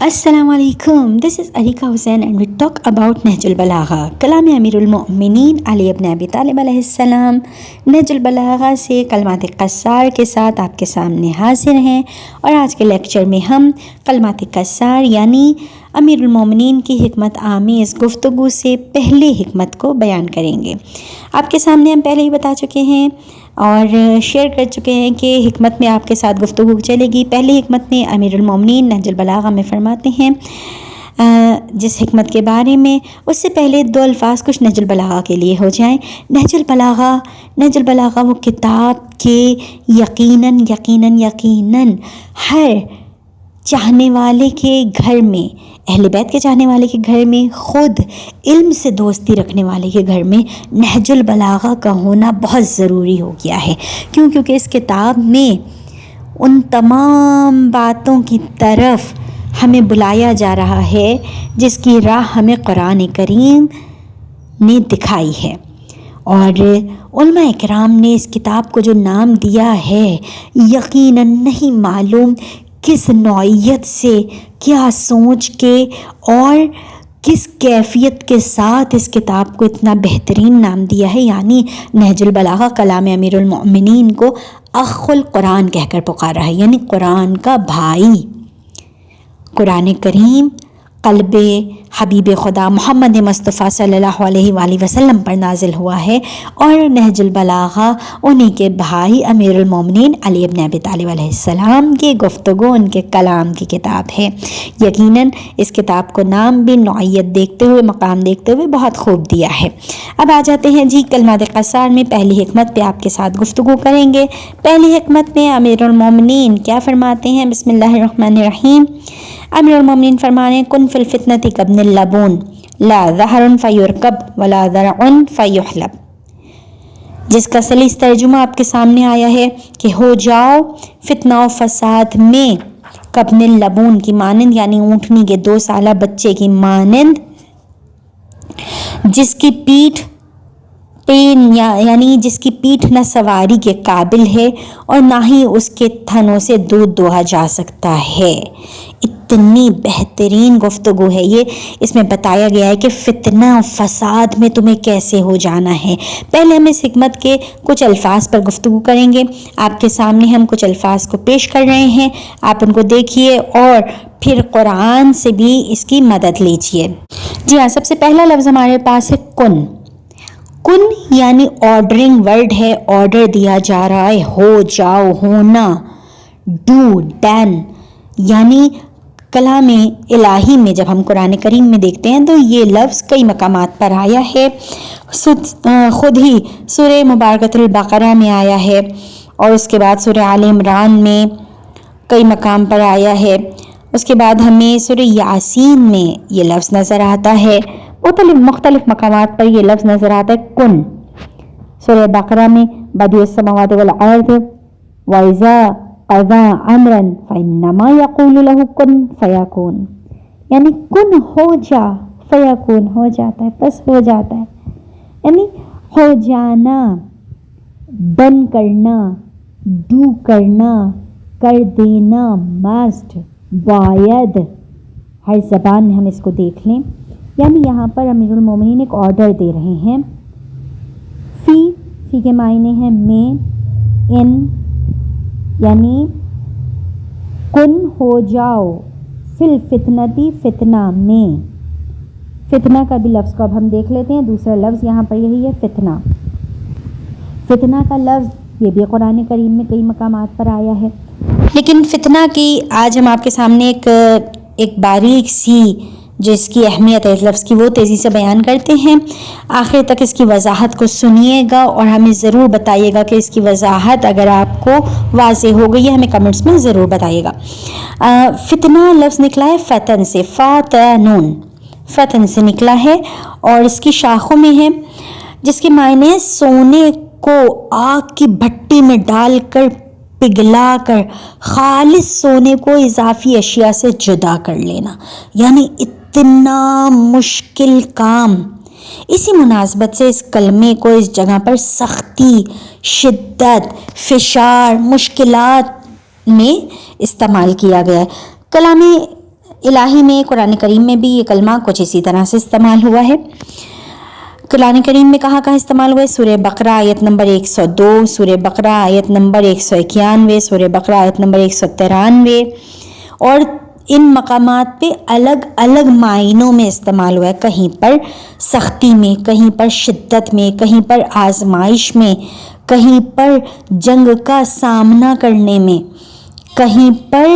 السلام علیکم. دس از عریقہ حسین and we talk about نہج البلاغہ. کلام امیر المؤمنین علی ابن ابی طالب علیہ السلام. نہج البلاغہ سے کلمات قصار کے ساتھ آپ کے سامنے حاضر ہیں، اور آج کے لیکچر میں ہم کلمات قصار یعنی امیر المؤمنین کی حکمت آمیز گفتگو سے پہلے حکمت کو بیان کریں گے. آپ کے سامنے ہم پہلے ہی بتا چکے ہیں اور شیئر کر چکے ہیں کہ حکمت میں آپ کے ساتھ گفتگو چلے گی. پہلی حکمت میں امیر المؤمنین نہج البلاغہ میں فرماتے ہیں جس حکمت کے بارے میں، اس سے پہلے دو الفاظ کچھ نہج البلاغہ کے لیے ہو جائیں. نہج البلاغہ وہ کتاب کے یقیناً ہر چاہنے والے کے گھر میں، اہل بیت کے چاہنے والے کے گھر میں، خود علم سے دوستی رکھنے والے کے گھر میں نہج البلاغہ کا ہونا بہت ضروری ہو گیا ہے. کیونکہ اس کتاب میں ان تمام باتوں کی طرف ہمیں بلایا جا رہا ہے جس کی راہ ہمیں قرآن کریم نے دکھائی ہے. اور علماء اکرام نے اس کتاب کو جو نام دیا ہے، یقیناً نہیں معلوم کس نوعیت سے، کیا سوچ کے اور کس کیفیت کے ساتھ اس کتاب کو اتنا بہترین نام دیا ہے. یعنی نہج البلاغہ کلام امیر المؤمنین کو اخ القرآن کہہ کر پکارا ہے، یعنی قرآن کا بھائی. قرآن کریم قلب حبیب خدا محمد مصطفیٰ صلی اللہ علیہ وآلہ وسلم پر نازل ہوا ہے، اور نہج البلاغہ انہی کے بھائی امیر المؤمنین علی ابن ابی طالب علیہ السلام کی گفتگو، ان کے کلام کی کتاب ہے. یقیناً اس کتاب کو نام بھی نوعیت دیکھتے ہوئے، مقام دیکھتے ہوئے بہت خوب دیا ہے. اب آ جاتے ہیں کلمات قصار میں پہلی حکمت پہ آپ کے ساتھ گفتگو کریں گے. پہلی حکمت میں امیر المؤمنین کیا فرماتے ہیں؟ بسم اللہ الرحمن الرحیم. امیر المؤمنین فرمانے کن فی الفتنۃ کابن اللبون لا ظہر فیرکب ولا ذرع فیحلب. جس کا سلیس ترجمہ آپ کے سامنے آیا ہے کہ ہو جاؤ فتنہ و فساد میں کابن اللبون کی مانند، یعنی اونٹنی کے 2 سالہ بچے کی مانند، جس کی پیٹھ جس کی پیٹھ نہ سواری کے قابل ہے اور نہ ہی اس کے تھنوں سے دودھ دوہا جا سکتا ہے. اتنی بہترین گفتگو ہے یہ. اس میں بتایا گیا ہے کہ فتنہ و فساد میں تمہیں کیسے ہو جانا ہے. پہلے ہم اس حکمت کے کچھ الفاظ پر گفتگو کریں گے. آپ کے سامنے ہم کچھ الفاظ کو پیش کر رہے ہیں، آپ ان کو دیکھیے اور پھر قرآن سے بھی اس کی مدد لیجیے. جی ہاں، سب سے پہلا لفظ ہمارے پاس ہے کن. کن یعنی آرڈرنگ ورڈ ہے، آرڈر دیا جا رہا ہے، ہو جاؤ، ہونا، ڈو، ڈن. یعنی کلام الہی میں جب ہم قرآن کریم میں دیکھتے ہیں تو یہ لفظ کئی مقامات پر آیا ہے. خود ہی سورہ مبارکۃ البقرہ میں آیا ہے، اور اس کے بعد سورہ آل عمران میں کئی مقام پر آیا ہے. اس کے بعد ہمیں سورہ یاسین میں یہ لفظ نظر آتا ہے. مختلف مقامات پر یہ لفظ نظر آتا ہے کن. سورہ بقرہ میں بدیع السماوات والارض وَإِذَا قَضَىٰ أَمْرًا فَإِنَّمَا يَقُولُ لَهُ كُن فَيَكُونُ. یعنی کن ہو جا، فیکون ہو جاتا ہے، بس ہو جاتا ہے. یعنی ہو جانا، ڈن کرنا، ڈو کرنا، کر دینا، مسٹ، باید. ہر زبان میں ہم اس کو دیکھ لیں. یعنی یہاں پر امیر المومنین ایک آرڈر دے رہے ہیں. فی کے معنی ہیں میں، ان، یعنی کن ہو جاؤ، فی الفتنتی فتنہ میں. فتنہ کا بھی لفظ کو اب ہم دیکھ لیتے ہیں. دوسرا لفظ یہاں پر یہی ہے فتنہ. فتنہ کا لفظ یہ بھی قرآن کریم میں کئی مقامات پر آیا ہے. لیکن فتنہ کی آج ہم آپ کے سامنے ایک باریک سی جو اس کی اہمیت ہے اس لفظ کی، وہ تیزی سے بیان کرتے ہیں. آخر تک اس کی وضاحت کو سنیے گا اور ہمیں ضرور بتائیے گا کہ اس کی وضاحت اگر آپ کو واضح ہو گئی ہے، ہمیں کمنٹس میں ضرور بتائیے گا. فتنہ لفظ نکلا ہے فتن سے، فتن سے نکلا ہے، اور اس کی شاخوں میں ہے جس کے معنی ہے سونے کو آگ کی بھٹی میں ڈال کر پگھلا کر خالص سونے کو اضافی اشیاء سے جدا کر لینا. یعنی اتنا مشکل کام. اسی مناسبت سے اس کلمے کو اس جگہ پر سختی، شدت، فشار، مشکلات میں استعمال کیا گیا ہے. کلام الہی میں قرآن کریم میں بھی یہ کلمہ کچھ اسی طرح سے استعمال ہوا ہے. قرآن کریم میں کہاں استعمال ہوا ہے؟ سورہ بقرہ آیت نمبر 102، سورہ بقرہ آیت نمبر 191، سورہ بقرہ آیت نمبر 193، اور ان مقامات پہ الگ الگ معنوں میں استعمال ہوا ہے. کہیں پر سختی میں، کہیں پر شدت میں، کہیں پر آزمائش میں، کہیں پر جنگ کا سامنا کرنے میں، کہیں پر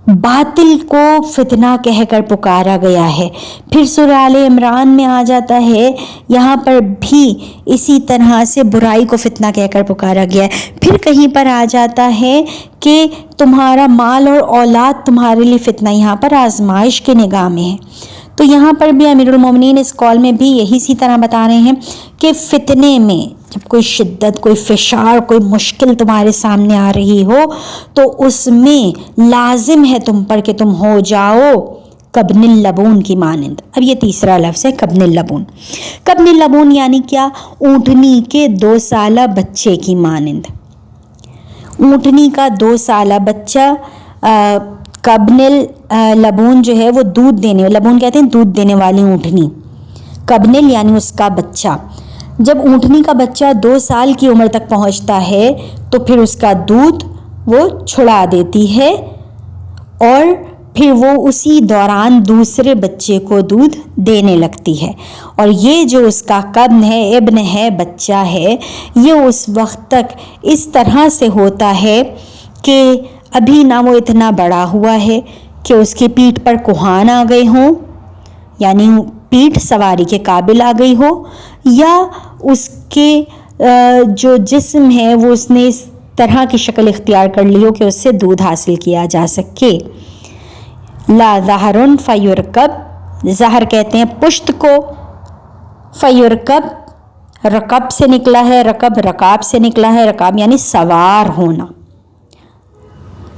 باطل کو فتنہ کہہ کر پکارا گیا ہے. پھر سورہ آل عمران میں آ جاتا ہے، یہاں پر بھی اسی طرح سے برائی کو فتنہ کہہ کر پکارا گیا ہے. پھر کہیں پر آ جاتا ہے کہ تمہارا مال اور اولاد تمہارے لیے فتنہ، یہاں پر آزمائش کی نگاہ میں ہے. تو یہاں پر بھی امیر المومنین اس قول میں بھی یہی سی طرح بتا رہے ہیں کہ فتنے میں جب کوئی شدت، کوئی فشار، کوئی مشکل تمہارے سامنے آ رہی ہو تو اس میں لازم ہے تم پر کہ تم ہو جاؤ کبن اللبون کی مانند. اب یہ تیسرا لفظ ہے کبن اللبون. کبن اللبون یعنی کیا؟ اونٹنی کے 2 سالہ بچے کی مانند. اونٹنی کا 2 سالہ بچہ کبن اللبون جو ہے وہ دودھ دینے، لبون کہتے ہیں دودھ دینے والی اونٹنی. کبنل یعنی اس کا بچہ. جب اونٹنی کا بچہ 2 سال کی عمر تک پہنچتا ہے تو پھر اس کا دودھ وہ چھڑا دیتی ہے اور پھر وہ اسی دوران دوسرے بچے کو دودھ دینے لگتی ہے. اور یہ جو اس کا کبن ہے، ابن ہے، بچہ ہے، یہ اس وقت تک اس طرح سے ہوتا ہے کہ ابھی نہ وہ اتنا بڑا ہوا ہے کہ اس کی پیٹھ پر کوہان آ گئے ہوں، یعنی پیٹھ سواری کے قابل آ گئی ہو، یا اس کے جو جسم ہے وہ اس نے اس طرح کی شکل اختیار کر لی ہو کہ اس سے دودھ حاصل کیا جا سکے. لا ظہرن فیرکب، ظہر کہتے ہیں پشت کو، فیرکب رکب سے نکلا ہے، رکب رکاب سے نکلا ہے، رکاب یعنی سوار ہونا،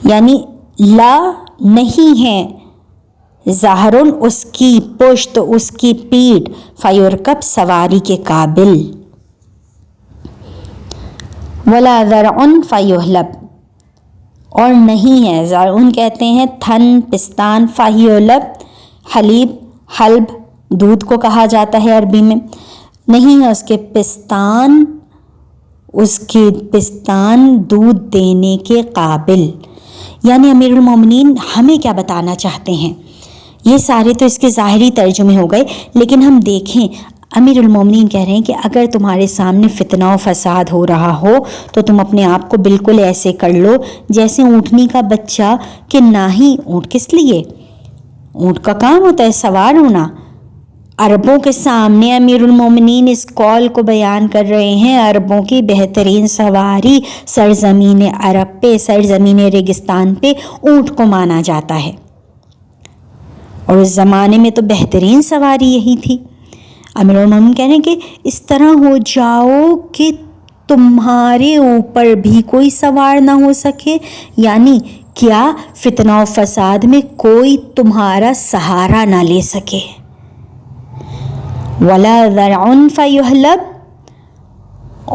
یعنی لا نہیں ہے ظہرن اس کی پشت، اس کی پیٹھ، فیرکب سواری کے قابل. ولا ذرعن فیحلب، اور نہیں ہے، ذرعن کہتے ہیں تھن، پستان، فیحلب حلیب، حلب دودھ کو کہا جاتا ہے عربی میں، نہیں ہے اس کے پستان، اس کے پستان دودھ دینے کے قابل. یعنی امیر المومنین ہمیں کیا بتانا چاہتے ہیں؟ یہ سارے تو اس کے ظاہری ترجمے ہو گئے، لیکن ہم دیکھیں امیر المومنین کہہ رہے ہیں کہ اگر تمہارے سامنے فتنہ و فساد ہو رہا ہو تو تم اپنے آپ کو بالکل ایسے کر لو جیسے اونٹنی کا بچہ، کہ نہ ہی اونٹ کس لیے؟ اونٹ کا کام ہوتا ہے سوار ہونا. عربوں کے سامنے امیر المومنین اس قول کو بیان کر رہے ہیں، عربوں کی بہترین سواری سرزمین عرب پہ، سرزمین ریگستان پہ اونٹ کو مانا جاتا ہے، اور اس زمانے میں تو بہترین سواری یہی تھی. امیر المومنین کہہ رہے ہیں کہ اس طرح ہو جاؤ کہ تمہارے اوپر بھی کوئی سوار نہ ہو سکے، یعنی کیا؟ فتنہ و فساد میں کوئی تمہارا سہارا نہ لے سکے. ولا ذرعن فیحلب،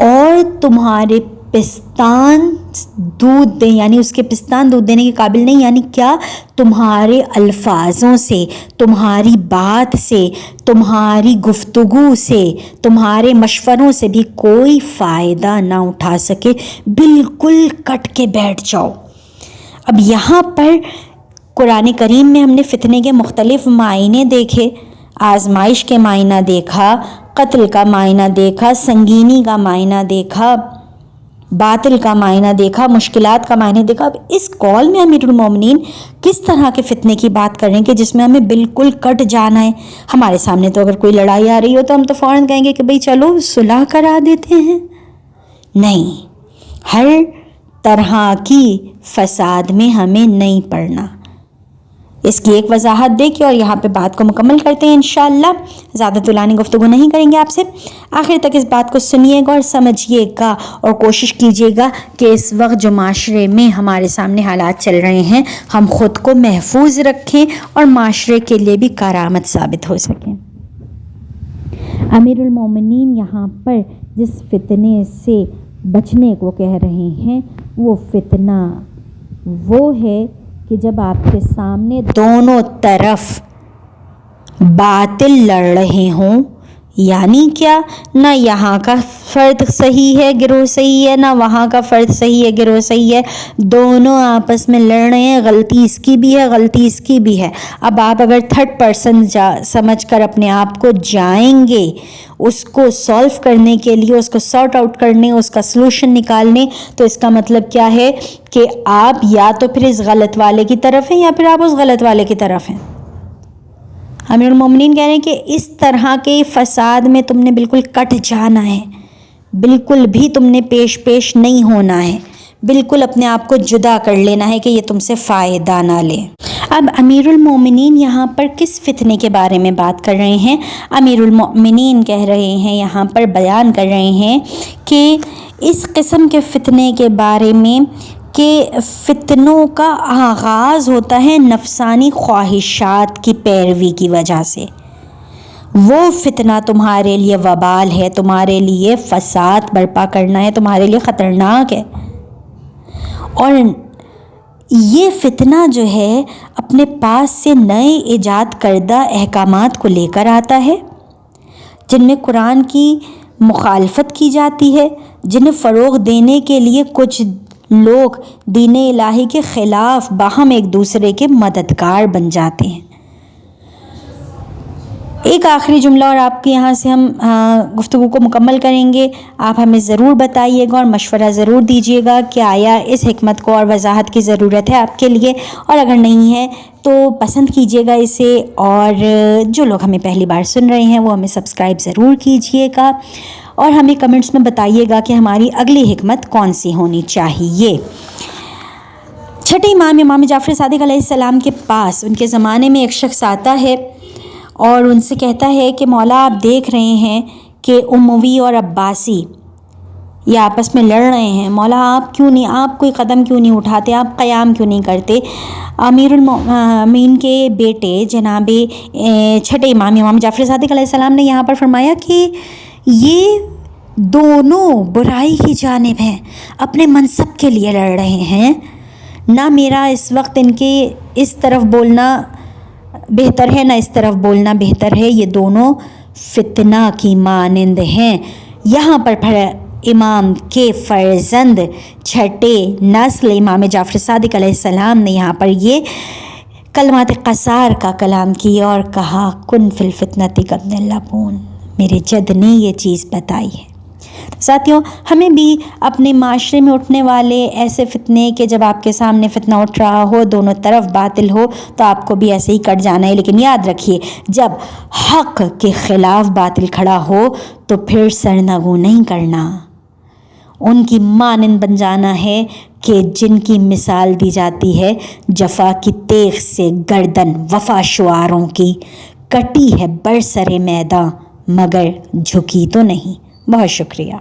اور تمہارے پستان دودھ دیں، یعنی اس کے پستان دودھ دینے کے قابل نہیں، یعنی کیا؟ تمہارے الفاظوں سے، تمہاری بات سے، تمہاری گفتگو سے، تمہارے مشوروں سے بھی کوئی فائدہ نہ اٹھا سکے، بالکل کٹ کے بیٹھ جاؤ. اب یہاں پر قرآن کریم میں ہم نے فتنے کے مختلف معنی دیکھے، آزمائش کے معنی دیکھا، قتل کا معنی دیکھا، سنگینی کا معنی دیکھا، باطل کا معنی دیکھا، مشکلات کا معنی دیکھا. اب اس قول میں امیر المومنین کس طرح کے فتنے کی بات کر رہے ہیں کہ جس میں ہمیں بالکل کٹ جانا ہے؟ ہمارے سامنے تو اگر کوئی لڑائی آ رہی ہو تو ہم تو فوراً کہیں گے کہ بھئی چلو صلح کرا دیتے ہیں. نہیں، ہر طرح کی فساد میں ہمیں نہیں پڑنا. اس کی ایک وضاحت دے کے اور یہاں پہ بات کو مکمل کرتے ہیں انشاءاللہ. زیادہ طولانی گفتگو نہیں کریں گے آپ سے، آخر تک اس بات کو سنیے گا اور سمجھیے گا، اور کوشش کیجیے گا کہ اس وقت جو معاشرے میں ہمارے سامنے حالات چل رہے ہیں ہم خود کو محفوظ رکھیں اور معاشرے کے لیے بھی کارآمد ثابت ہو سکیں. امیر المومنین یہاں پر جس فتنے سے بچنے کو کہہ رہے ہیں وہ فتنہ وہ ہے کہ جب آپ کے سامنے دونوں طرف باطل لڑ رہے ہوں، یعنی کیا، نہ یہاں کا فرد صحیح ہے گروہ صحیح ہے، نہ وہاں کا فرد صحیح ہے گروہ صحیح ہے، دونوں آپس میں لڑ رہے ہیں، غلطی اس کی بھی ہے غلطی اس کی بھی ہے۔ اب آپ اگر تھرڈ پرسن سمجھ کر اپنے آپ کو جائیں گے اس کو سولو کرنے کے لیے، اس کو سارٹ آؤٹ کرنے، اس کا سلوشن نکالنے، تو اس کا مطلب کیا ہے کہ آپ یا تو پھر اس غلط والے کی طرف ہیں یا پھر آپ اس غلط والے کی طرف ہیں۔ امیر المومنین کہہ رہے ہیں کہ اس طرح کے فساد میں تم نے بالکل کٹ جانا ہے، بالکل بھی تم نے پیش نہیں ہونا ہے، بالکل اپنے آپ کو جدا کر لینا ہے کہ یہ تم سے فائدہ نہ لے۔ اب امیر المومنین یہاں پر کس فتنے کے بارے میں بات کر رہے ہیں؟ امیر المومنین کہہ رہے ہیں، یہاں پر بیان کر رہے ہیں کہ اس قسم کے فتنے کے بارے میں کہ فتنوں کا آغاز ہوتا ہے نفسانی خواہشات کی پیروی کی وجہ سے۔ وہ فتنہ تمہارے لیے وبال ہے، تمہارے لیے فساد برپا کرنا ہے، تمہارے لیے خطرناک ہے۔ اور یہ فتنہ جو ہے اپنے پاس سے نئے ایجاد کردہ احکامات کو لے کر آتا ہے، جن میں قرآن کی مخالفت کی جاتی ہے، جنہیں فروغ دینے کے لیے کچھ لوگ دین الہی کے خلاف باہم ایک دوسرے کے مددگار بن جاتے ہیں۔ ایک آخری جملہ اور آپ کے یہاں سے ہم گفتگو کو مکمل کریں گے۔ آپ ہمیں ضرور بتائیے گا اور مشورہ ضرور دیجیے گا کہ آیا اس حکمت کو اور وضاحت کی ضرورت ہے آپ کے لیے، اور اگر نہیں ہے تو پسند کیجیے گا اسے، اور جو لوگ ہمیں پہلی بار سن رہے ہیں وہ ہمیں سبسکرائب ضرور کیجیے گا، اور ہمیں کمنٹس میں بتائیے گا کہ ہماری اگلی حکمت کون سی ہونی چاہیے۔ چھٹے امام جعفر صادق علیہ السلام کے پاس ان کے زمانے میں ایک شخص آتا ہے اور ان سے کہتا ہے کہ مولا آپ دیکھ رہے ہیں کہ اموی اور عباسی یہ آپس میں لڑ رہے ہیں، مولا آپ کوئی قدم کیوں نہیں اٹھاتے، آپ قیام کیوں نہیں کرتے؟ امیر المومنین کے بیٹے جناب چھٹے امام جعفر صادق علیہ السلام نے یہاں پر فرمایا کہ یہ دونوں برائی کی جانب ہیں، اپنے منصب کے لیے لڑ رہے ہیں، نہ میرا اس وقت ان کے اس طرف بولنا بہتر ہے نہ اس طرف بولنا بہتر ہے، یہ دونوں فتنہ کی مانند ہیں۔ یہاں پر امام کے فرزند چھٹے نسل امام جعفر صادق علیہ السلام نے یہاں پر یہ کلمات قصار کا کلام کیا اور کہا کن فی الفتنۃ کابن اللبون، میرے جد نے یہ چیز بتائی ہے۔ ساتھیوں، ہمیں بھی اپنے معاشرے میں اٹھنے والے ایسے فتنے کہ جب آپ کے سامنے فتنہ اٹھ رہا ہو، دونوں طرف باطل ہو، تو آپ کو بھی ایسے ہی کٹ جانا ہے، لیکن یاد رکھیے جب حق کے خلاف باطل کھڑا ہو تو پھر سرنگوں نہیں کرنا، ان کی مانند بن جانا ہے کہ جن کی مثال دی جاتی ہے جفا کی تیغ سے گردن وفا شعاروں کی، کٹی ہے برسر میداں مگر جھکی تو نہیں۔ بہت شکریہ۔